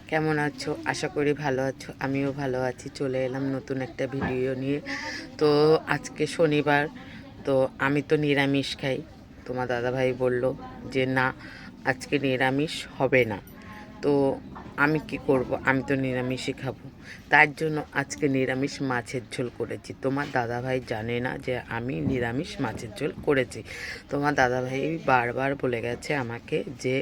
কেমন আছো? আশা করি ভালো আছো। আমিও ভালো আছি। চলে এলাম নতুন একটা ভিডিও নিয়ে। তো আজকে শনিবার, তো আমি তো নিরামিষ খাই। তোমার দাদাভাই বলল যে না, আজকে নিরামিষ হবে না। তো আমি কি করব, আমি তো নিরামিষই খাবো। তার জন্য আজকে নিরামিষ মাছের ঝোল করেছি। তোমার দাদাভাই জানে না যে আমি নিরামিষ মাছের ঝোল করেছি। তোমার দাদাভাই বারবার বলে গেছে আমাকে যে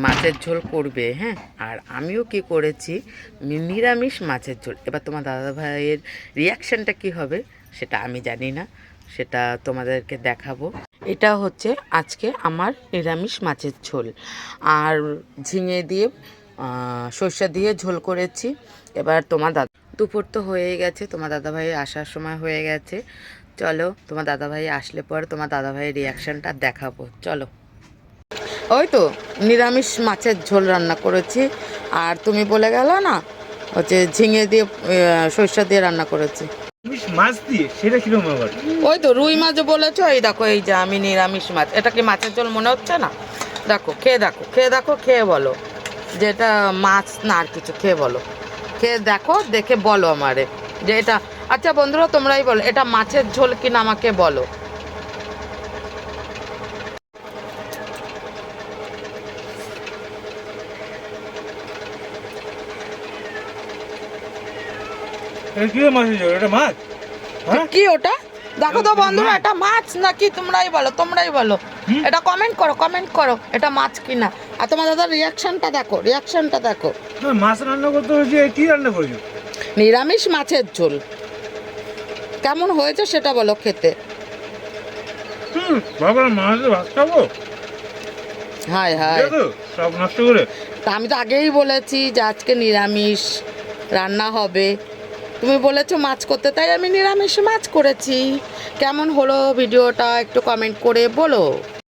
মাছের ঝোল করবে, হ্যাঁ। আর আমিও কি করেছি, নিরামিষ মাছের ঝোল। এবার তোমার দাদাভাইয়ের রিয়াকশানটা কি হবে সেটা আমি জানি না, সেটা তোমাদেরকে দেখাবো। এটা হচ্ছে আজকে আমার নিরামিষ মাছের ঝোল, আর ঝিঙে দিয়ে সর্ষে দিয়ে ঝোল করেছি। এবার তোমার দুপুর তো হয়ে গেছে, তোমার দাদাভাই আসার সময় হয়ে গেছে। চলো, তোমার দাদাভাই আসলে পরে তোমার দাদাভাইয়ের রিয়াকশানটা দেখাবো। চলো। ওই তো নিরামিষ মাছের ঝোল রান্না করেছি। আর তুমি বলে গেল না হচ্ছে ঝিঙে দিয়ে সর্ষে দিয়ে রান্না করেছি। মাছ দিয়ে সেটা কিরকম আবার? ওই তো রুই মাছ বলেছো, এই দেখো, এই যে আমি নিরামিষ মাছ। এটা কি মাছের ঝোল মনে হচ্ছে না? দেখো, খেয়ে দেখো, খেয়ে দেখো, খেয়ে বলো যে এটা মাছ না আর কিছু। খেয়ে বলো, খেয়ে দেখো, দেখে বলো আমারে যে এটা। আচ্ছা বন্ধুরা, তোমরাই বলো এটা মাছের ঝোল কিনা, আমাকে বলো। এটা কি মাছের ঝোল? এটা মাছ? হ্যাঁ, কি ওটা? দেখো তো বন্ধুরা, এটা মাছ নাকি? তোমরাই বলো, তোমরাই বলো। এটা কমেন্ট করো, কমেন্ট করো এটা মাছ কিনা। আর তোমার দাদার রিয়াকশনটা দেখো, রিয়াকশনটা দেখো। তুমি মাছ রান্না করতে হয়েছে, কি রান্না করেছো? নিরামিষ মাছের ঝোল কেমন হয়েছে সেটা বলো খেতে। বাবা, মাছের ভাত খাবো? হায় হায়, সব নষ্ট করে। তা আমি তো আগেই বলেছি যে আজকে নিরামিষ রান্না হবে। তুমি বলেছো মাছ করতে, তাই আমি নিরামিষ মাছ করেছি। কেমন হলো ভিডিওটা একটু কমেন্ট করে বলো।